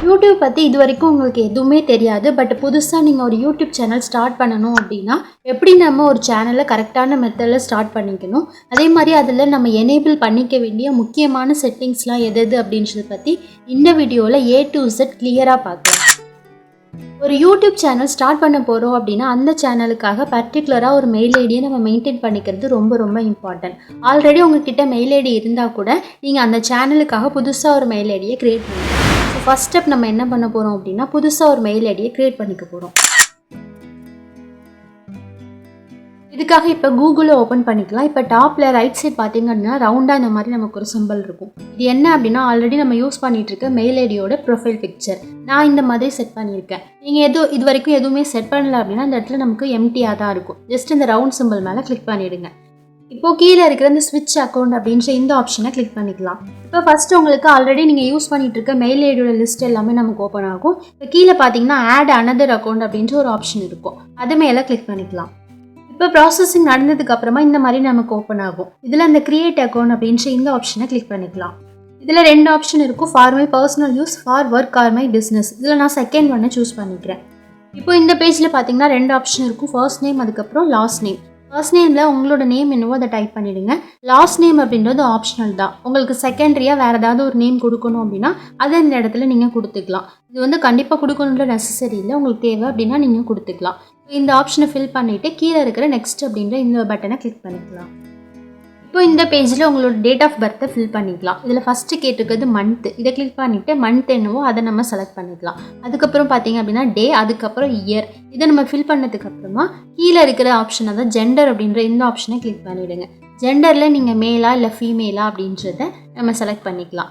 YouTube பற்றி இது வரைக்கும் உங்களுக்கு எதுவுமே தெரியாது. பட் புதுசாக நீங்கள் ஒரு யூடியூப் சேனல் ஸ்டார்ட் பண்ணணும் அப்படின்னா எப்படி நம்ம ஒரு சேனலை கரெக்டான மெத்தடில் ஸ்டார்ட் பண்ணிக்கணும், அதே மாதிரி அதில் நம்ம எனேபிள் பண்ணிக்க வேண்டிய முக்கியமான செட்டிங்ஸ்லாம் எது அப்படின்றத பற்றி இந்த வீடியோவில் A to Z கிளியராக பார்க்கலாம். ஒரு யூடியூப் சேனல் ஸ்டார்ட் பண்ண போகிறோம் அப்படின்னா அந்த சேனலுக்காக பர்டிகுலராக ஒரு மெயில் ஐடியை நம்ம மெயின்டைன் பண்ணிக்கிறது ரொம்ப இம்பார்ட்டன்ட். ஆல்ரெடி உங்ககிட்ட மெயில் ஐடி இருந்தால் கூட நீங்கள் அந்த சேனலுக்காக புதுசாக ஒரு மெயில் ஐடியை க்ரியேட் பண்ணுங்கள். ஸோ ஃபஸ்ட் ஸ்டெப் நம்ம என்ன பண்ண போகிறோம் அப்படின்னா புதுசாக ஒரு மெயில் ஐடியை க்ரியேட் பண்ணிக்க போகிறோம். இதுக்காக இப்போ கூகுளில் ஓப்பன் பண்ணிக்கலாம். இப்போ டாப்பில் ரைட் சைட் பார்த்தீங்க அப்படின்னா ரவுண்டாக இந்த மாதிரி நமக்கு ஒரு சிம்பிள் இருக்கும். இது என்ன அப்படின்னா ஆல்ரெடி நம்ம யூஸ் பண்ணிகிட்டு இருக்க மெயில் ஐடியோட ப்ரொஃபைல் பிக்சர். நான் இந்த மாதிரி செட் பண்ணியிருக்கேன். நீங்கள் இது வரைக்கும் எதுவுமே செட் பண்ணல அப்படின்னா அந்த இடத்துல நமக்கு எம்டியாக தான் இருக்கும். ஜஸ்ட் இந்த ரவுண்ட் சிம்பிள் மேலே கிளிக் பண்ணிவிடுங்க. இப்போது கீழே இருக்கிற இந்த ஸ்விட்ச் அக்கௌண்ட் அப்படின்ற இந்த ஆப்ஷனை கிளிக் பண்ணிக்கலாம். இப்போ ஃபஸ்ட்டு உங்களுக்கு ஆல்ரெடி நீங்கள் யூஸ் பண்ணிகிட்டு இருக்க மெயில் ஐடியோட லிஸ்ட் எல்லாமே நமக்கு ஓப்பன் ஆகும். இப்போ கீழே பார்த்தீங்கன்னா ஆட் அனதர் அக்கௌண்ட் அப்படின்ற ஒரு ஆப்ஷன் இருக்கும். அது மேலே கிளிக் பண்ணிக்கலாம். இப்போ ப்ராசஸிங் நடந்ததுக்கு அப்புறமா இந்த மாதிரி நமக்கு ஓப்பன் ஆகும். இதில் இந்த கிரியேட் அக்கௌண்ட் அப்படின்ற இந்த ஆப்ஷனை கிளிக் பண்ணிக்கலாம். இதில் 2 ஆப்ஷன் இருக்கும், for my personal use, for work or my business. இதில் நான் செகண்ட் ஒன்னை சூஸ் பண்ணிக்கிறேன். இப்போ இந்த பேஜில் பார்த்தீங்கன்னா 2 ஆப்ஷன் இருக்கும், ஃபர்ஸ்ட் நேம் அதுக்கப்புறம் லாஸ்ட் நேம். ஃபர்ஸ்ட் நேமில் உங்களோட நேம் என்னவோ அதை டைப் பண்ணிவிடுங்க. லாஸ்ட் நேம் அப்படின்றது ஆப்ஷனல் தான். உங்களுக்கு செகண்டரியாக வேறு ஏதாவது ஒரு நேம் கொடுக்கணும் அப்படின்னா அதை இந்த இடத்துல நீங்கள் கொடுத்துக்கலாம். இது வந்து கண்டிப்பாக கொடுக்கணுன்ற நெசசரி இல்லை, உங்களுக்கு தேவை அப்படின்னா நீங்கள் கொடுத்துக்கலாம். இந்த ஆப்ஷனை ஃபில் பண்ணிவிட்டு கீழே இருக்கிற நெக்ஸ்ட் அப்படின்ற இந்த பட்டனை கிளிக் பண்ணிக்கலாம். இப்போ இந்த பேஜில் உங்களோட டேட் ஆஃப் பர்த்தை ஃபில் பண்ணிக்கலாம். இதில் ஃபஸ்ட்டு கேட்டிருக்கிறது மந்த்து. இதை கிளிக் பண்ணிவிட்டு மந்த் என்னவோ அதை நம்ம செலக்ட் பண்ணிக்கலாம். அதுக்கப்புறம் பார்த்தீங்க அப்படின்னா டே, அதுக்கப்புறம் இயர். இதை நம்ம ஃபில் பண்ணதுக்கப்புறமா கீழே இருக்கிற ஆப்ஷன் அதாவது ஜெண்டர் அப்படின்ற இந்த ஆப்ஷனை கிளிக் பண்ணிவிடுங்க. ஜெண்டரில் நீங்கள் மேலா இல்லை ஃபீமேலா அப்படின்றத நம்ம செலக்ட் பண்ணிக்கலாம்.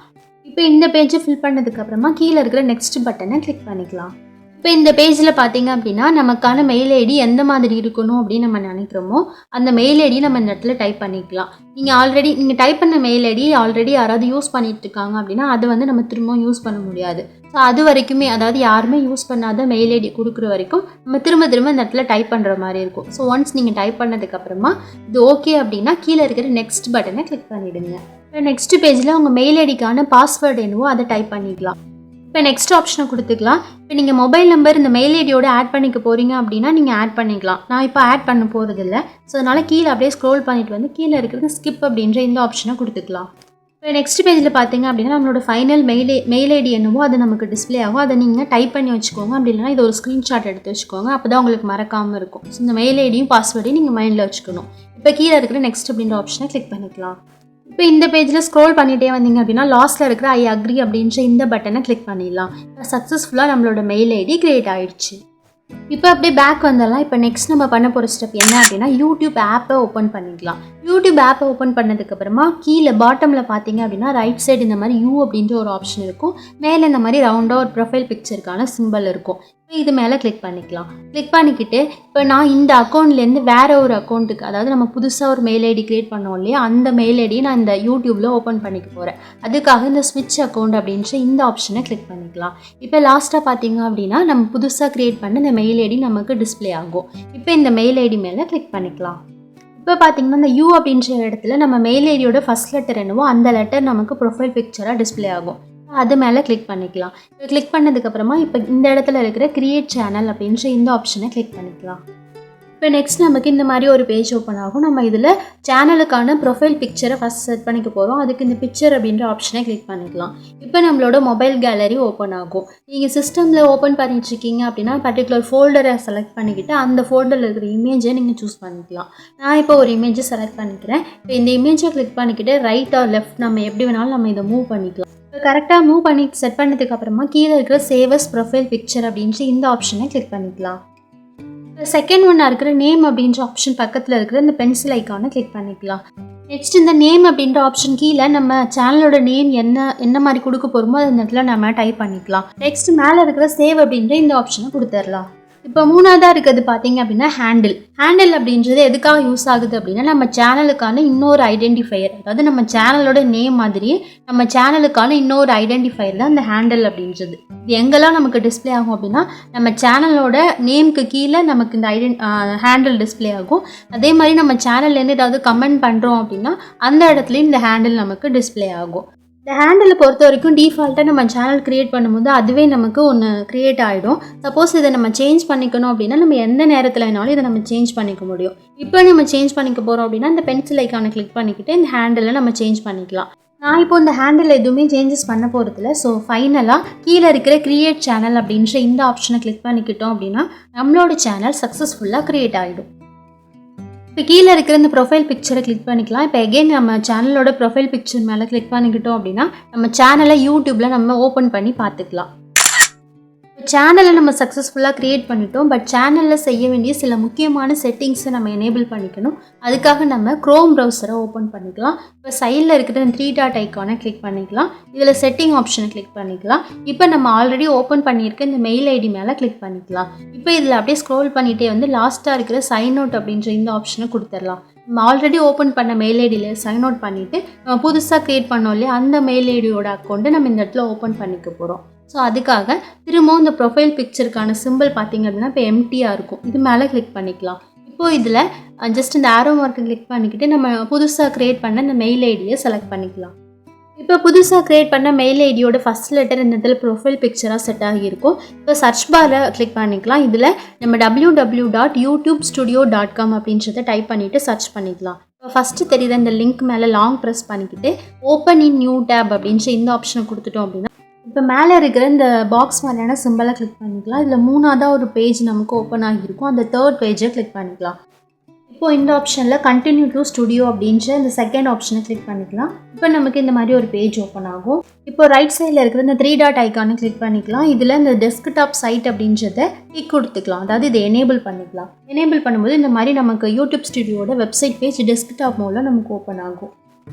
இப்போ இந்த பேஜை ஃபில் பண்ணதுக்கப்புறமா கீழே இருக்கிற நெக்ஸ்ட் பட்டனை கிளிக் பண்ணிக்கலாம். இப்போ இந்த பேஜில் பார்த்தீங்க அப்படின்னா நமக்கான மெயில் ஐடி எந்த மாதிரி இருக்கணும் அப்படின்னு நம்ம நினைக்கிறோமோ அந்த மெயில் ஐடி நம்ம இந்த இடத்துல டைப் பண்ணிக்கலாம். நீங்கள் டைப் பண்ண மெயில் ஐடி ஆல்ரெடி யாராவது யூஸ் பண்ணிட்டு இருக்காங்க அப்படின்னா அதை வந்து நம்ம திரும்பவும் யூஸ் பண்ண முடியாது. ஸோ அது வரைக்குமே, அதாவது யாருமே யூஸ் பண்ணாத மெயில் ஐடி கொடுக்குற வரைக்கும் நம்ம திரும்ப இந்த இடத்துல டைப் பண்ணுற மாதிரி இருக்கும். ஸோ ஒன்ஸ் நீங்கள் டைப் பண்ணதுக்கப்புறமா இது ஓகே அப்படின்னா கீழே இருக்கிற நெக்ஸ்ட் பட்டனை கிளிக் பண்ணிவிடுங்க. இப்போ நெக்ஸ்ட் பேஜில் உங்கள் மெயில் ஐடிக்கான பாஸ்வேர்டு என்னவோ அதை டைப் பண்ணிக்கலாம். இப்போ நெக்ஸ்ட் ஆப்ஷனை கொடுத்துக்கலாம். இப்போ நீங்கள் மொபைல் நம்பர் இந்த மெயில் ஐடியோட ஆட் பண்ணிக்க போகிறீங்க அப்படின்னா நீங்கள் ஆட் பண்ணிக்கலாம். நான் இப்போ ஆட் பண்ண போகிறதில்ல. ஸோ அதனால் கீழே அப்படியே ஸ்க்ரோல் பண்ணிட்டு வந்து கீழே இருக்கிறது ஸ்கிப் அப்படின்ற இந்த ஆப்ஷனை கொடுத்துக்கலாம். இப்போ நெக்ஸ்ட் பேஜில் பார்த்தீங்க அப்படின்னா நம்மளோட ஃபைனல் மெயில் ஐடி என்னவோ அது நமக்கு டிஸ்பிளே ஆகும். அதை நீங்கள் டைப் பண்ணி வச்சுக்கோங்க. அப்படி இல்லைனா இது ஒரு ஸ்க்ரீன்ஷாட் எடுத்து வச்சுக்கோங்க. அப்போ தான் உங்களுக்கு மறக்காமல் இருக்கும். ஸோ இந்த மெயில் ஐடியும் பாஸ்வேர்டையும் நீங்கள் மைண்டில் வச்சுக்கணும். இப்போ கீழே இருக்கிற நெக்ஸ்ட் அப்படின்ற ஆப்ஷனை கிளிக் பண்ணிக்கலாம். இப்போ இந்த பேஜில் ஸ்க்ரோல் பண்ணிகிட்டே வந்தீங்க அப்படின்னா லாஸ்ட்டில் இருக்கிற ஐ அக்ரி அப்படின்ற இந்த பட்டனை கிளிக் பண்ணிடலாம். சக்ஸஸ்ஃபுல்லாக நம்மளோட மெயில் ஐடி கிரியேட் ஆகிடுச்சு. இப்போ அப்படியே பேக் வந்துடலாம். இப்போ நெக்ஸ்ட் நம்ம பண்ண போகிற ஸ்டெப் என்ன அப்படின்னா யூடியூப் ஆப்பை ஓப்பன் பண்ணிக்கலாம். யூடியூப் ஆப்பை ஓப்பன் பண்ணதுக்கப்புறமா கீழே பாட்டமில் பார்த்தீங்க அப்படின்னா ரைட் சைடு இந்த மாதிரி யூ அப்படின்ற ஒரு ஆப்ஷன் இருக்கும். மேலே இந்த மாதிரி ரவுண்டாக ஒரு ப்ரொஃபைல் பிக்சருக்கான சிம்பிள் இருக்கும். இப்போ இது மேலே கிளிக் பண்ணிக்கலாம். கிளிக் பண்ணிக்கிட்டு இப்போ நான் இந்த அக்கௌண்ட்லேருந்து வேறு ஒரு அக்கௌண்ட்டுக்கு, அதாவது நம்ம புதுசாக ஒரு மெயில் ஐடி க்ரியேட் பண்ணோம் இல்லையா, அந்த மெயில் ஐடியை நான் இந்த யூடியூப்பில் ஓப்பன் பண்ணிக்க போகிறேன். அதுக்காக இந்த ஸ்விட்ச் அக்கௌண்ட் அப்படின்ற இந்த ஆப்ஷனை கிளிக் பண்ணிக்கலாம். இப்போ லாஸ்ட்டாக பார்த்தீங்க அப்படின்னா நம்ம புதுசாக க்ரியேட் பண்ண இந்த மெயில் ஐடி நமக்கு டிஸ்பிளே ஆகும். இப்போ இந்த மெயில் ஐடி மேலே கிளிக் பண்ணிக்கலாம். இப்போ பார்த்தீங்கன்னா இந்த யூ அப்படின்ற இடத்துல நம்ம மெயில் ஐடியோட ஃபஸ்ட் லெட்டர் என்னவோ அந்த லெட்டர் நமக்கு ப்ரொஃபைல் பிக்சராக டிஸ்பிளே ஆகும். அது மேலே கிளிக் பண்ணிக்கலாம். இப்போ கிளிக் பண்ணதுக்கப்புறமா இப்போ இந்த இடத்துல இருக்கிற கிரியேட் சேனல் அப்படின்ற இந்த ஆப்ஷனை கிளிக் பண்ணிக்கலாம். இப்போ நெக்ஸ்ட் நமக்கு இந்த மாதிரி ஒரு பேஜ் ஓப்பன் ஆகும். நம்ம இதில் சேனலுக்கான ப்ரொஃபைல் பிக்சரை ஃபஸ்ட் செட் பண்ணிக்க போகிறோம். அதுக்கு இந்த பிக்சர் அப்படின்ற ஆப்ஷனை கிளிக் பண்ணிக்கலாம். இப்போ நம்மளோட மொபைல் கேலரி ஓப்பன் ஆகும். நீங்கள் சிஸ்டமில் ஓப்பன் பண்ணிட்டுருக்கீங்க அப்படின்னா பர்டிகுலர் ஃபோல்டரை செலக்ட் பண்ணிக்கிட்டு அந்த ஃபோல்டரில் இருக்கிற இமேஜை நீங்கள் சூஸ் பண்ணிக்கலாம். நான் இப்போ ஒரு இமேஜை செலக்ட் பண்ணிக்கிறேன். இப்போ இந்த இமேஜை கிளிக் பண்ணிக்கிட்டு ரைட் ஆர் லெஃப்ட் நம்ம எப்படி வேணாலும் நம்ம இதை மூவ் பண்ணிக்கலாம். இப்போ கரெக்டாக மூவ் பண்ணி செட் பண்ணதுக்கப்புறமா கீழே இருக்கிற சேவஸ் ப்ரொஃபைல் பிக்சர் அப்படின்ட்டு இந்த ஆப்ஷனை கிளிக் பண்ணிக்கலாம். இப்போ செகண்ட் ஒன்னாக இருக்கிற நேம் அப்படின்ற ஆப்ஷன் பக்கத்தில் இருக்கிற இந்த பென்சில் ஐக்கானை கிளிக் பண்ணிக்கலாம். நெக்ஸ்ட் இந்த நேம் அப்படின்ற ஆப்ஷன் கீழே நம்ம சேனலோட நேம் என்ன மாதிரி கொடுக்க போகிறோமோ அந்த இடத்துல நம்ம டைப் பண்ணிக்கலாம். நெக்ஸ்ட் மேலே இருக்கிற சேவ் அப்படின்ற இந்த ஆப்ஷனை கொடுத்துடலாம். இப்போ மூணாவதாக இருக்கிறது பார்த்தீங்க அப்படின்னா ஹேண்டில் அப்படின்றது எதுக்காக யூஸ் ஆகுது அப்படின்னா நம்ம சேனலுக்கான இன்னொரு ஐடென்டிஃபையர், அதாவது நம்ம சேனலோட நேம் மாதிரி நம்ம சேனலுக்கான இன்னொரு ஐடென்டிஃபையர் தான் இந்த ஹேண்டில் அப்படின்றது. இது எங்கெல்லாம் நமக்கு டிஸ்பிளே ஆகும் அப்படின்னா நம்ம சேனலோட நேமுக்கு கீழே நமக்கு இந்த ஹேண்டில் டிஸ்பிளே ஆகும். அதே மாதிரி நம்ம சேனல்லேருந்து ஏதாவது கமெண்ட் பண்ணுறோம் அப்படின்னா அந்த இடத்துலையும் இந்த ஹேண்டில் நமக்கு டிஸ்பிளே ஆகும். இந்த ஹேண்டில் பொறுத்த வரைக்கும் டிஃபால்ட்டாக நம்ம சேனல் க்ரியேட் பண்ணும்போது அதுவே நமக்கு ஒன்று க்ரியேட் ஆகிடும். சப்போஸ் இதை நம்ம சேஞ்ச் பண்ணிக்கணும் அப்படின்னா நம்ம எந்த நேரத்தில் வேணாலும் இதை நம்ம சேஞ்ச் பண்ணிக்க முடியும். இப்போ நம்ம சேஞ்ச் பண்ணிக்க போகிறோம் அப்படின்னா இந்த பென்சில் ஐக்கானை கிளிக் பண்ணிக்கிட்டு இந்த ஹேண்டில் நம்ம சேஞ்ச் பண்ணிக்கலாம். நான் இப்போ இந்த ஹேண்டில் எதுவுமே சேஞ்சஸ் பண்ண போகிறதில்ல. ஸோ ஃபைனலாக கீழே இருக்கிற க்ரியேட் சேனல் அப்படின்ற இந்த ஆப்ஷனை கிளிக் பண்ணிக்கிட்டோம் அப்படின்னா நம்மளோட சேனல் சக்ஸஸ்ஃபுல்லாக க்ரியேட் ஆகிடும். இப்போ கீழே இருக்கிற இந்த ப்ரொஃபைல் பிக்சரை கிளிக் பண்ணிக்கலாம். இப்போ எகெயின் நம்ம சேனலோட ப்ரொஃபைல் பிக்சர் மேலே கிளிக் பண்ணிக்கிட்டோம் அப்படின்னா நம்ம சேனலை யூடியூப்பில் நம்ம ஓப்பன் பண்ணி பார்த்துக்கலாம். சேனலை நம்ம சக்ஸஸ்ஃபுல்லாக க்ரியேட் பண்ணிட்டோம். பட் சேனலில் செய்ய வேண்டிய சில முக்கியமான செட்டிங்ஸை நம்ம எனேபிள் பண்ணிக்கணும். அதுக்காக நம்ம க்ரோம் ப்ரௌசரை ஓப்பன் பண்ணிக்கலாம். இப்போ சைடில் இருக்கிற இந்த 3 டாட் ஐக்கானை கிளிக் பண்ணிக்கலாம். இதில் செட்டிங் ஆப்ஷனை கிளிக் பண்ணிக்கலாம். இப்போ நம்ம ஆல்ரெடி ஓப்பன் பண்ணியிருக்க இந்த மெயில் ஐடி மேலே கிளிக் பண்ணிக்கலாம். இப்போ இதில் அப்படியே ஸ்க்ரோல் பண்ணிகிட்டே வந்து லாஸ்ட்டாக இருக்கிற சைன் அவுட் அப்படின்ற இந்த ஆப்ஷனை கொடுத்துடலாம். நம்ம ஆல்ரெடி ஓப்பன் பண்ண மெயில் ஐடியில் சைன் அவுட் பண்ணிவிட்டு நம்ம புதுசாக க்ரியேட் பண்ணோம் இல்லையா அந்த மெயில் ஐடியோட அக்கௌண்ட்டை நம்ம இந்த இடத்துல ஓப்பன் பண்ணிக்க போகிறோம். ஸோ அதுக்காக திரும்பவும் இந்த ப்ரொஃபைல் பிக்சருக்கான சிம்பிள் பார்த்திங்க அப்படின்னா இப்போ எம்டியாக இருக்கும். இது மேலே கிளிக் பண்ணிக்கலாம். இப்போது இதில் ஜஸ்ட் இந்த ஆரோ மார்க்கை கிளிக் பண்ணிக்கிட்டு நம்ம புதுசாக க்ரியேட் பண்ண இந்த மெயில் ஐடியை செலக்ட் பண்ணிக்கலாம். இப்போ புதுசாக க்ரியேட் பண்ண மெயில் ஐடியோட ஃபஸ்ட் லெட்டர் இந்த இடத்துல ப்ரொஃபைல் பிக்சராக செட் ஆகியிருக்கும். இப்போ சர்ச் பாரை கிளிக் பண்ணிக்கலாம். இதில் நம்ம www.youtubestudio.com அப்படின்றத டைப் பண்ணிவிட்டு சர்ச் பண்ணிக்கலாம். இப்போ ஃபஸ்ட்டு தெரியுற இந்த லிங்க் மேலே லாங் ப்ரெஸ் பண்ணிக்கிட்டு ஓப்பன் இன் நியூ டேப் அப்படின்ற இந்த ஆப்ஷனை கொடுத்துட்டோம் அப்படின்னா இப்போ மேலே இருக்கிற இந்த பாக்ஸ் மாதிரியான சிம்பிளை கிளிக் பண்ணிக்கலாம். இதில் 3ஆவதாக ஒரு பேஜ் நமக்கு ஓப்பன் ஆகியிருக்கும். அந்த 3rd பேஜை கிளிக் பண்ணிக்கலாம். இப்போது இந்த ஆப்ஷனில் கண்டினியூ டு ஸ்டுடியோ அப்படின்ற இந்த செகண்ட் ஆப்ஷனை கிளிக் பண்ணிக்கலாம். இப்போ நமக்கு இந்த மாதிரி ஒரு பேஜ் ஓப்பன் ஆகும். இப்போ ரைட் சைடில் இருக்கிற இந்த 3 டாட் ஐக்கானை கிளிக் பண்ணிக்கலாம். இதில் இந்த டெஸ்க்டாப் சைட் அப்படின்றத டிக் கொடுத்துக்கலாம். அதாவது இதை எனேபிள் பண்ணிக்கலாம். எனேபிள் பண்ணும்போது இந்த மாதிரி நமக்கு யூடியூப் ஸ்டுடியோட வெப்சைட் பேஜ் டெஸ்க்டாப் மோடில் நமக்கு ஓப்பன் ஆகும்.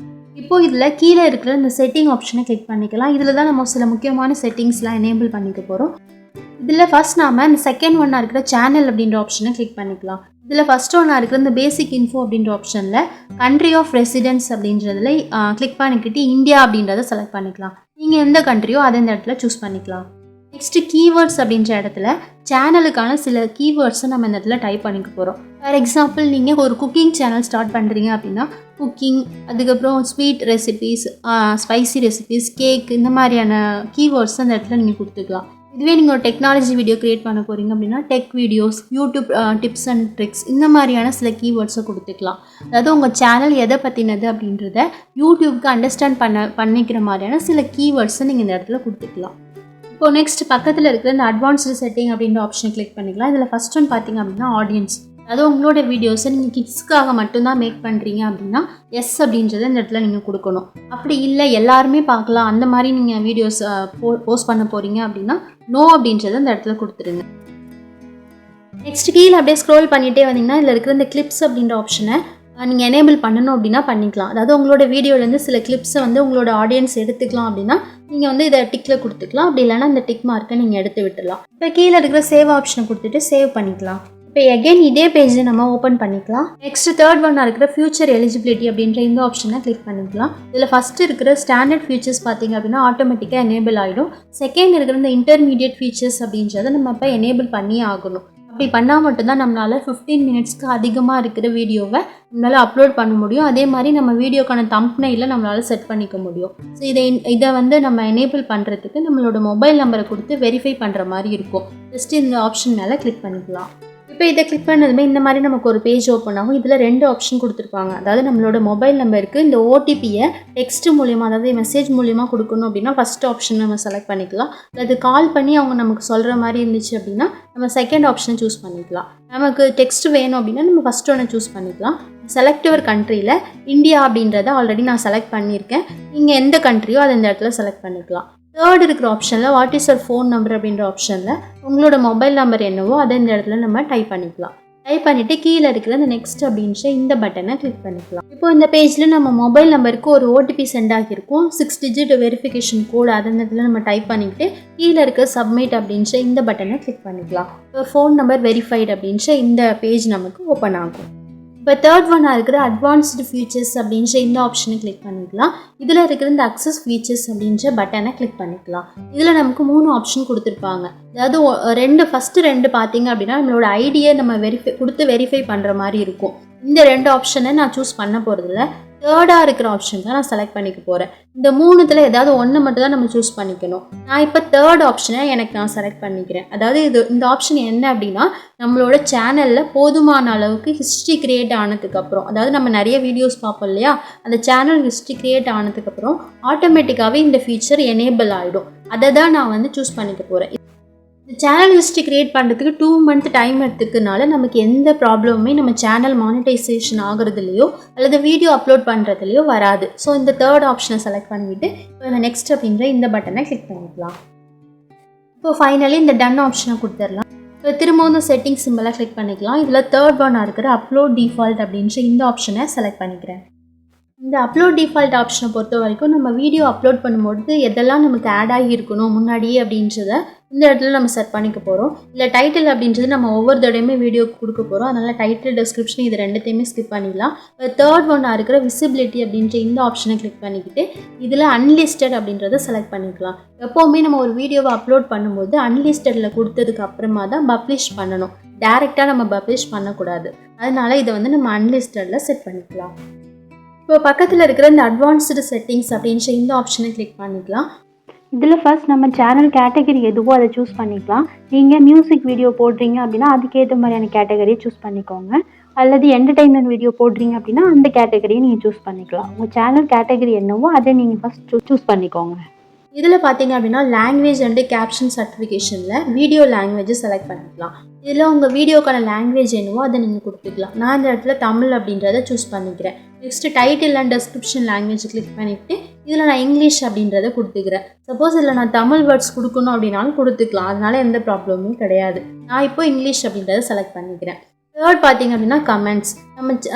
இப்போது இதில் கீழே இருக்கிற இந்த செட்டிங் ஆப்ஷனை கிளிக் பண்ணிக்கலாம். இதில் தான் நம்ம சில முக்கியமான செட்டிங்ஸ்லாம் எனேபிள் பண்ணிக்க போகிறோம். இதில் ஃபஸ்ட் நாம் இந்த செகண்ட் ஒன்னாக இருக்கிற சேனல் அப்படின்ற ஆப்ஷனை கிளிக் பண்ணிக்கலாம். இதில் ஃபஸ்ட் ஒன்னாக இருக்கிற இந்த பேசிக் இன்ஃபோ அப்படின்ற ஆப்ஷனில் கண்ட்ரி ஆஃப் ரெசிடென்ஸ் அப்படின்றதுல கிளிக் பண்ணிக்கிட்டு இந்தியா அப்படின்றத செலக்ட் பண்ணிக்கலாம். நீங்கள் எந்த கண்ட்ரியோ அதை இந்த இடத்துல சூஸ் பண்ணிக்கலாம். நெக்ஸ்ட்டு கீவேர்ட்ஸ் அப்படின்ற இடத்துல சேனலுக்கான சில கீவேர்ட்ஸை நம்ம இந்த இடத்துல டைப் பண்ணிக்க போகிறோம். ஃபார் எக்ஸாம்பிள் நீங்கள் ஒரு குக்கிங் சேனல் ஸ்டார்ட் பண்ணுறீங்க அப்படின்னா குக்கிங், அதுக்கப்புறம் sweet recipes, spicy recipes, cake, இந்த மாதிரியான கீவேர்ட்ஸ் அந்த இடத்துல நீங்கள் கொடுத்துக்கலாம். இதுவே நீங்கள் ஒரு டெக்னாலஜி வீடியோ க்ரியேட் பண்ண போகிறீங்க அப்படின்னா tech videos, YouTube tips and tricks, இந்த மாதிரியான சில கீவேர்ட்ஸை கொடுத்துக்கலாம். அதாவது உங்கள் சேனல் எதை பற்றினது அப்படின்றத யூடியூப்க்கு அண்டர்ஸ்டாண்ட் பண்ணிக்கிற மாதிரியான சில கீவேர்ட்ஸை நீங்கள் இந்த இடத்துல கொடுத்துக்கலாம். இப்போ நெக்ஸ்ட் பக்கத்தில் இருக்கிற இந்த அட்வான்ஸ்டு செட்டிங் அப்படின்ற ஆப்ஷனை கிளிக் பண்ணிக்கலாம். இதில் ஃபஸ்ட் ஒன் பார்த்திங்க அப்படின்னா ஆடியன்ஸ். அதாவது உங்களோட வீடியோஸை நீங்கள் கிட்ஸ்க்காக மட்டும்தான் மேக் பண்ணுறீங்க அப்படின்னா எஸ் அப்படின்றத இந்த இடத்துல நீங்கள் கொடுக்கணும். அப்படி இல்லை எல்லாருமே பார்க்கலாம் அந்த மாதிரி நீங்கள் வீடியோஸ் போஸ்ட் பண்ண போகிறீங்க அப்படின்னா நோ அப்படின்றத இந்த இடத்துல கொடுத்துருங்க. நெக்ஸ்ட் கீழே அப்படியே ஸ்க்ரோல் பண்ணிகிட்டே வந்தீங்கன்னா இதில் இருக்கிற இந்த கிளிப்ஸ் அப்படின்ற ஆப்ஷனை நீங்கள் எனேபிள் பண்ணணும் அப்படின்னா பண்ணிக்கலாம். அதாவது உங்களோட வீடியோலேருந்து சில கிளிப்ஸை வந்து உங்களோட ஆடியன்ஸ் எடுத்துக்கலாம் அப்படின்னா நீங்கள் வந்து இதை டிக்கில் கொடுத்துக்கலாம். அப்படி இல்லைனா இந்த டிக் மார்க்கை நீங்கள் எடுத்து விட்டுலாம். இப்போ கீழே இருக்கிற சேவ் ஆப்ஷனை கொடுத்துட்டு சேவ் பண்ணிக்கலாம். இப்போ எகெயின் இதே பேஜை நம்ம ஓப்பன் பண்ணிக்கலாம். நெக்ஸ்ட் 3rd ஒன்னாக இருக்கிற ஃபியூச்சர் எலிஜிபிலிட்டி அப்படின்ற இந்த ஆப்ஷனை கிளிக் பண்ணிக்கலாம். இதில் ஃபஸ்ட்டு இருக்கிற ஸ்டாண்டர்ட் ஃபீச்சர்ஸ் பார்த்திங்க அப்படின்னா ஆட்டோமேட்டிக்காக எனேபிள் ஆகிடும். செகண்ட் இருக்கிற இந்த இன்டர்மீடியட் ஃபீச்சர்ஸ் அப்படின்றத நம்ம இப்போ எனேபிள் பண்ணியே ஆகணும். அப்படி பண்ணால் மட்டும்தான் நம்மளால் 15 மினிட்ஸ்க்கு அதிகமாக இருக்கிற வீடியோவை நம்மளால் அப்லோட் பண்ண முடியும். அதே மாதிரி நம்ம வீடியோக்கான தம்ப்நெயிலை நம்மளால் செட் பண்ணிக்க முடியும். ஸோ இதை வந்து நம்ம எனேபிள் பண்ணுறதுக்கு நம்மளோட மொபைல் நம்பரை கொடுத்து வெரிஃபை பண்ணுற மாதிரி இருக்கும். ஜஸ்ட் இந்த ஆப்ஷன் மேலே கிளிக் பண்ணிக்கலாம். இப்போ இதை கிளிக் பண்ணதுமே இந்த மாதிரி நமக்கு ஒரு பேஜ் ஓப்பன் ஆகும். இதில் 2 ஆப்ஷன் கொடுத்துருப்பாங்க. அதாவது நம்மளோட மொபைல் நம்பருக்கு இந்த ஓடிபியை டெக்ஸ்ட் மூலியமாக, அதாவது மெசேஜ் மூலியமாக கொடுக்கணும் அப்படின்னா ஃபஸ்ட் ஆப்ஷன் நம்ம செலக்ட் பண்ணிக்கலாம். அது கால் பண்ணி அவங்க நமக்கு சொல்கிற மாதிரி இருந்துச்சு அப்படின்னா நம்ம செகண்ட் ஆப்ஷனை சூஸ் பண்ணிக்கலாம். நமக்கு டெக்ஸ்ட் வேணும் அப்படின்னா நம்ம ஃபஸ்ட் ஒன்று சூஸ் பண்ணிக்கலாம். செலக்ட் யுவர் கண்ட்ரியில் இந்தியா அப்படின்றத ஆல்ரெடி நான் செலக்ட் பண்ணியிருக்கேன். நீங்கள் எந்த கண்ட்ரியோ அதை இந்த இடத்துல செலக்ட் பண்ணிக்கலாம். 3rd இருக்கிற ஆப்ஷனில் what is your phone number அப்படின்ற ஆப்ஷனில் உங்களோட மொபைல் நம்பர் என்னவோ அதை இந்த இடத்துல நம்ம டைப் பண்ணிக்கலாம். டைப் பண்ணிவிட்டு கீழே இருக்கிற இந்த நெக்ஸ்ட் அப்படின்ற இந்த பட்டனை கிளிக் பண்ணிக்கலாம். இப்போ இந்த பேஜில் நம்ம மொபைல் நம்பருக்கு ஒரு ஓடிபி சென்ட் ஆகியிருக்கும். 6 டிஜிட் வெரிஃபிகேஷன் கோடு அதை இந்த இடத்துல நம்ம டைப் பண்ணிக்கிட்டு கீழே இருக்க சப்மிட் அப்படின்ற இந்த பட்டனை கிளிக் பண்ணிக்கலாம். இப்போ ஃபோன் நம்பர் வெரிஃபைடு அப்படின்ற இந்த பேஜ் நமக்கு ஓப்பன் ஆகும். இப்போ 3rd ஒன்னாக இருக்கிற அட்வான்ஸ்டு ஃபீச்சர்ஸ் அப்படின்ற இந்த ஆப்ஷனை கிளிக் பண்ணிக்கலாம். இதில் இருக்கிற இந்த அக்சஸ் ஃபீச்சர்ஸ் அப்படின்ற பட்டனை கிளிக் பண்ணிக்கலாம். இதில் நமக்கு 3 ஆப்ஷன் கொடுத்துருப்பாங்க. அதாவது ஃபஸ்ட்டு 2 பார்த்தீங்க அப்படின்னா நம்மளோட ஐடியை நம்ம வெரிஃபை பண்ணுற மாதிரி இருக்கும். இந்த 2 ஆப்ஷனை நான் சூஸ் பண்ண போகிறதில்ல. தேர்டாக இருக்கிற ஆப்ஷன் தான் நான் செலக்ட் பண்ணிக்க போகிறேன். இந்த மூணுத்தில் ஏதாவது ஒன்று மட்டும் தான் நம்ம சூஸ் பண்ணிக்கணும். நான் இப்போ தேர்ட் ஆப்ஷனை நான் செலக்ட் பண்ணிக்கிறேன். அதாவது இந்த ஆப்ஷன் என்ன அப்படின்னா, நம்மளோட சேனலில் போதுமான அளவுக்கு ஹிஸ்ட்ரி கிரியேட் ஆனதுக்கப்புறம், அதாவது நம்ம நிறைய வீடியோஸ் பார்ப்போம் இல்லையா, அந்த சேனல் ஹிஸ்ட்ரி கிரியேட் ஆனதுக்கப்புறம் ஆட்டோமேட்டிக்காகவே இந்த ஃபீச்சர் எனேபிள் ஆகிடும். அதை தான் நான் சூஸ் பண்ணிக்க போகிறேன். இந்த சேனல் ஹிஸ்ட்ரி கிரியேட் பண்ணுறதுக்கு 2 month டைம் எடுத்துக்கனால நமக்கு எந்த ப்ராப்ளமுமே நம்ம சேனல் மானிட்டைசேஷன் ஆகிறதுலையோ அல்லது வீடியோ அப்லோட் பண்ணுறதுலையோ வராது. ஸோ இந்த தேர்ட் ஆப்ஷனை செலக்ட் பண்ணிவிட்டு இப்போ இந்த நெக்ஸ்ட் அப்படின்ற இந்த பட்டனை கிளிக் பண்ணிக்கலாம். இப்போ ஃபைனலி இந்த டன் ஆப்ஷனை கொடுத்துடலாம். இப்போ திரும்ப இந்த செட்டிங் சிம்பிளை கிளிக் பண்ணிக்கலாம். இதில் தேர்ட் ஒன்னாக இருக்கிற அப்லோட் டிஃபால்ட் அப்படின்ற இந்த ஆப்ஷனை செலக்ட் பண்ணிக்கிறேன். இந்த அப்லோட் டிஃபால்ட் ஆப்ஷனை பொறுத்த வரைக்கும் நம்ம வீடியோ அப்லோட் பண்ணும்போது எதெல்லாம் நமக்கு ஆட் ஆகி இருக்கணும் முன்னாடியே அப்படின்றத இந்த இடத்துல நம்ம செட் பண்ணிக்க போகிறோம். இல்லை டைட்டில் அப்படின்றது நம்ம ஒவ்வொரு தடையுமே வீடியோக்கு கொடுக்க போகிறோம். அதனால் டைட்டில் டிஸ்கிரிப்ஷன் இது ரெண்டுத்தையுமே ஸ்கிப் பண்ணிடலாம். தேர்ட் ஒன்னாக இருக்கிற விசிபிலிட்டி அப்படின்ற இந்த ஆப்ஷனை கிளிக் பண்ணிக்கிட்டு இதில் அன்லிஸ்டட் அப்படின்றத செலக்ட் பண்ணிக்கலாம். எப்போவுமே நம்ம ஒரு வீடியோவை அப்லோட் பண்ணும்போது அன்லிஸ்டடில் கொடுத்ததுக்கு அப்புறமா தான் பப்ளிஷ் பண்ணணும். டேரெக்டாக நம்ம பப்ளிஷ் பண்ணக்கூடாது. அதனால் இதை நம்ம அன்லிஸ்டடில் செட் பண்ணிக்கலாம். இப்போ பக்கத்தில் இருக்கிற இந்த அட்வான்ஸ்டு செட்டிங்ஸ் அப்படின்ற இந்த ஆப்ஷனை கிளிக் பண்ணிக்கலாம். இதில் ஃபர்ஸ்ட் நம்ம சேனல் கேட்டகரி எதுவோ அதை சூஸ் பண்ணிக்கலாம். நீங்கள் மியூசிக் வீடியோ போடுறீங்க அப்படின்னா அதுக்கேற்ற மாதிரியான கேட்டகரியை சூஸ் பண்ணிக்கோங்க. அல்லது என்டர்டெயின்மெண்ட் வீடியோ போடுறீங்க அப்படின்னா அந்த கேட்டகரியை நீங்கள் சூஸ் பண்ணிக்கலாம். உங்கள் சேனல் கேட்டகரி என்னவோ அதை நீங்கள் ஃபஸ்ட் சூஸ் பண்ணிக்கோங்க. இதில் பார்த்தீங்க அப்படின்னா லாங்குவேஜ் அண்டு கேப்ஷன் சர்டிஃபிகேஷனில் வீடியோ லாங்குவேஜை செலக்ட் பண்ணிக்கலாம். இதில் உங்கள் வீடியோக்கான லாங்குவேஜ் என்னவோ அதை நீங்கள் கொடுத்துக்கலாம். நான் இந்த இடத்துல தமிழ் அப்படின்றத சூஸ் பண்ணிக்கிறேன். Next title and description language click பண்ணிவிட்டு இதில் நான் இங்கிலீஷ் அப்படின்றத கொடுத்துக்கிறேன். சப்போஸ் இதில் நான் தமிழ் வேர்ட்ஸ் கொடுக்கணும் அப்படின்னாலும் கொடுத்துக்கலாம். அதனால எந்த ப்ராப்ளமும் கிடையாது. நான் இப்போ இங்கிலீஷ் அப்படின்றத செலக்ட் பண்ணிக்கிறேன். தேர்ட் பார்த்தீங்க அப்படின்னா கமெண்ட்ஸ்.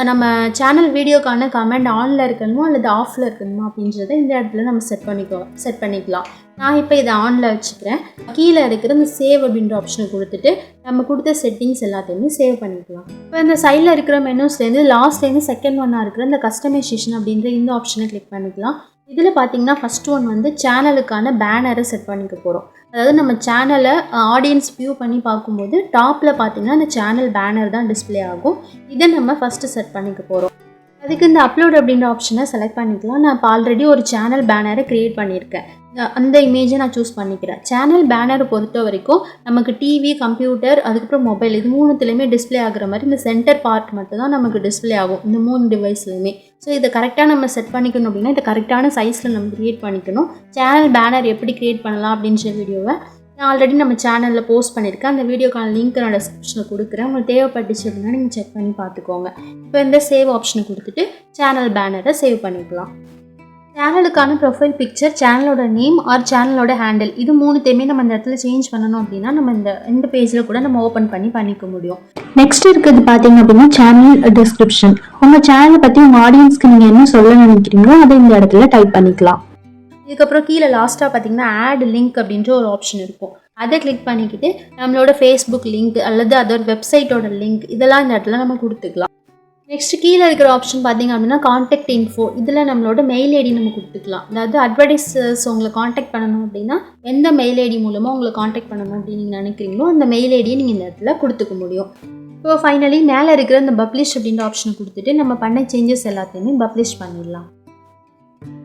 நம்ம சேனல் வீடியோக்கான கமெண்ட் ஆனில் இருக்கணுமோ அல்லது ஆஃபில் இருக்கணுமா அப்படின்றத இந்த இடத்துல நம்ம செட் பண்ணிக்கலாம். நான் இப்போ இதை ஆனில் வச்சுக்கிறேன். கீழே இருக்கிற இந்த சேவ் அப்படின்ற ஆப்ஷனை கொடுத்துட்டு நம்ம கொடுத்த செட்டிங்ஸ் எல்லாத்தையுமே சேவ் பண்ணிக்கலாம். இப்போ இந்த சைடில் இருக்கிற மெனூஸ்லேருந்து லாஸ்ட்லேருந்து செகண்ட் ஒன்னாக இருக்கிற இந்த கஸ்டமைசேஷன் அப்படின்ற இந்த ஆப்ஷனை கிளிக் பண்ணிக்கலாம். இதில் பார்த்தீங்கன்னா ஃபஸ்ட் ஒன் சேனலுக்கான பேனரை செட் பண்ணிக்க போகிறோம். அதாவது நம்ம சேனலை ஆடியன்ஸ் வியூ பண்ணி பார்க்கும்போது டாப்பில் பார்த்தீங்கன்னா அந்த சேனல் பேனர் தான் டிஸ்பிளே ஆகும். இதை நம்ம ஃபஸ்ட்டு செட் பண்ணிக்க போகிறோம். அதுக்கு இந்த அப்லோட் அப்படின்ற ஆப்ஷனை செலக்ட் பண்ணிக்கலாம். நான் இப்போ ஆல்ரெடி ஒரு சேனல் பேனரை க்ரியேட் பண்ணியிருக்கேன். அந்த இமேஜை நான் சூஸ் பண்ணிக்கிறேன். சேனல் பேனரை பொறுத்த வரைக்கும் நமக்கு டிவி, கம்ப்யூட்டர், அதுக்கப்புறம் மொபைல் இது மூணுத்துலேயுமே டிஸ்பிளே ஆகிற மாதிரி இந்த சென்டர் பார்ட் மட்டும் தான் நமக்கு டிஸ்பிளே ஆகும் இந்த 3 டிவைஸ்லையுமே. ஸோ இதை கரெக்டாக நம்ம செட் பண்ணிக்கணும் அப்படின்னா இதை கரெக்டான சைஸில் நம்ம க்ரியேட் பண்ணிக்கணும். சேனல் பேனர் எப்படி க்ரியேட் பண்ணலாம் அப்படின்ற வீடியோவை நான் ஆல்ரெடி நம்ம சேனலில் போஸ்ட் பண்ணியிருக்கேன். அந்த வீடியோக்கான லிங்க் நான் டிஸ்கிரிப்ஷனில் கொடுக்குறேன். உங்களுக்கு தேவைப்பட்டுச்சு அப்படின்னா நீங்கள் செக் பண்ணி பார்த்துக்கோங்க. இப்போ இந்த சேவ் ஆப்ஷனை கொடுத்துட்டு சேனல் பேனரை சேவ் பண்ணிக்கலாம். சேனலுக்கான ப்ரொஃபைல் பிக்சர், சேனலோட நேம் ஆர் சேனலோட ஹேண்டில் இது மூணுத்தையுமே நம்ம இந்த இடத்துல சேஞ்ச் பண்ணணும் அப்படின்னா நம்ம இந்த பேஜில் கூட நம்ம ஓப்பன் பண்ணிக்க முடியும். நெக்ஸ்ட் இருக்கிறது பார்த்தீங்க அப்படின்னா சேனல் டிஸ்கிரிப்ஷன். உங்கள் சேனலை பற்றி உங்கள் ஆடியன்ஸ்க்கு நீங்கள் என்ன சொல்ல நினைக்கிறீங்களோ அதை இந்த இடத்துல டைப் பண்ணிக்கலாம். இதுக்கப்புறம் கீழே லாஸ்ட்டாக பார்த்தீங்கன்னா ஆட் லிங்க் அப்படின்ற ஒரு ஆப்ஷன் இருக்கும். அதை கிளிக் பண்ணிக்கிட்டு நம்மளோட ஃபேஸ்புக் லிங்க் அல்லது அதோட வெப்சைட்டோட லிங்க் இதெல்லாம் இந்த இடத்துல நம்ம கொடுத்துக்கலாம். நெக்ஸ்ட் கீழே இருக்கிற ஆப்ஷன் பார்த்தீங்க அப்படின்னா கான்டாக்ட் இன்ஃபோ. இதில் நம்மளோட மெயில் ஐடி நம்ம கொடுத்துக்கலாம். அதாவது அட்வர்டைஸர்ஸ் உங்களை காண்டாக்ட் பண்ணணும் அப்படின்னா எந்த மெயில் ஐடி மூலமாக உங்களை காண்டாக்ட் பண்ணணும் அப்படின்னு நீங்கள் நினைக்கிறீங்களோ அந்த மெயில் ஐடியை நீங்கள் இந்த இடத்துல கொடுத்துக்க முடியும். இப்போ ஃபைனலி மேலே இருக்கிற இந்த பப்ளிஷ் அப்படின்ற ஆப்ஷனை கொடுத்துட்டு நம்ம பண்ண சேஞ்சஸ் எல்லாத்தையுமே பப்ளிஷ் பண்ணிடலாம்.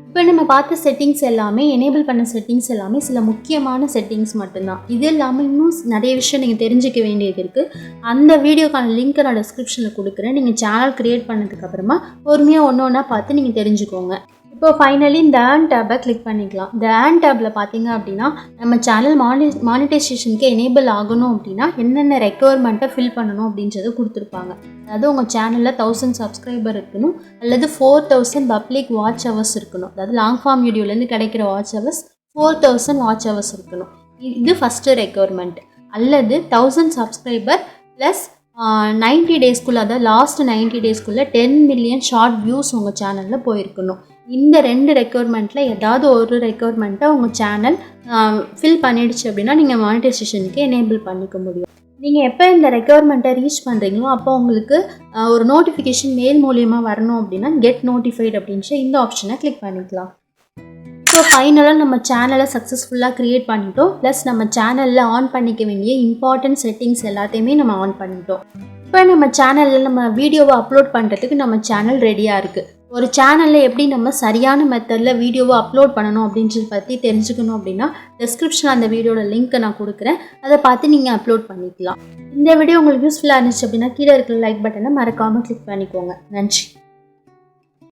இப்போ நம்ம பார்த்த செட்டிங்ஸ் எல்லாமே எனேபிள் பண்ண செட்டிங்ஸ் எல்லாமே சில முக்கியமான செட்டிங்ஸ் மட்டும்தான். இது இல்லாமல் இன்னும் நிறைய விஷயம் நீங்கள் தெரிஞ்சிக்க வேண்டியது இருக்குது. அந்த வீடியோக்கான லிங்க்கை நான் டிஸ்கிரிப்ஷனில் கொடுக்குறேன். நீங்கள் சேனல் க்ரியேட் பண்ணதுக்கப்புறமா பொறுமையாக ஒன்று ஒன்றா பார்த்து நீங்கள் தெரிஞ்சுக்கோங்க. இப்போ ஃபைனலி இந்த ஏர்ன் டேப்பை கிளிக் பண்ணிக்கலாம். இந்த ஏர்ன் டேப்பில் பார்த்தீங்க அப்படின்னா நம்ம சேனல் மானிட்டைசேஷனுக்கு எனேபிள் ஆகணும் அப்படின்னா என்னென்ன ரெக்குவயர்மெண்ட்டை ஃபில் பண்ணணும் அப்படின்றத கொடுத்துருப்பாங்க. அதாவது உங்கள் சேனலில் 1000 சப்ஸ்கிரைபர் இருக்கணும் அல்லது 4000 பப்ளிக் வாட்ச் ஹவர்ஸ் இருக்கணும். அதாவது லாங் ஃபார்ம் வீடியோலேருந்து கிடைக்கிற வாட்ச் ஹவர்ஸ் 4000 வாட்ச் ஹவர்ஸ் இருக்கணும். இது ஃபஸ்ட்டு ரெக்குவயர்மெண்ட். அல்லது 1000 சப்ஸ்கிரைபர் ப்ளஸ் 90 டேஸ்க்குள்ளே, அதாவது லாஸ்ட் 90 டேஸ்க்குள்ளே 10 மில்லியன் ஷார்ட் வியூஸ் உங்கள் சேனலில் போயிருக்கணும். இந்த 2 ரெக்குவயர்மெண்ட்டில் ஏதாவது ஒரு ரெக்குவயர்மெண்ட்டை உங்கள் சேனல் ஃபில் பண்ணிடுச்சு அப்படின்னா நீங்கள் மானிட்டைசேஷனுக்கு எனேபிள் பண்ணிக்க முடியும். நீங்கள் எப்போ இந்த ரெக்குவயர்மெண்ட்டை ரீச் பண்ணுறீங்களோ அப்போ உங்களுக்கு ஒரு நோட்டிஃபிகேஷன் மெயில் மூலியமாக வரணும் அப்படின்னா கெட் நோட்டிஃபைட் அப்படின்ற இந்த ஆப்ஷனை கிளிக் பண்ணிக்கலாம். ஸோ ஃபைனலாக நம்ம சேனலை சக்ஸஸ்ஃபுல்லாக க்ரியேட் பண்ணிட்டோம். ப்ளஸ் நம்ம சேனலில் ஆன் பண்ணிக்க வேண்டிய இம்பார்ட்டன்ட் செட்டிங்ஸ் எல்லாத்தையுமே நம்ம ஆன் பண்ணிட்டோம். இப்போ நம்ம சேனலில் நம்ம வீடியோவை அப்லோட் பண்ணுறதுக்கு நம்ம சேனல் ரெடியாக இருக்குது. ஒரு சேனலில் எப்படி நம்ம சரியான மெத்தடில் வீடியோவை அப்லோட் பண்ணணும் அப்படின்றத பற்றி தெரிஞ்சுக்கணும் அப்படின்னா டிஸ்கிரிப்ஷனில் அந்த வீடியோட லிங்க்கை நான் கொடுக்குறேன். அதை பார்த்து நீங்கள் அப்லோட் பண்ணிக்கலாம். இந்த வீடியோ உங்களுக்கு யூஸ்ஃபுல்லாக இருந்துச்சு அப்படின்னா கீழே இருக்கிற லைக் பட்டனை மறக்காமல் கிளிக் பண்ணிக்கோங்க. நன்றி.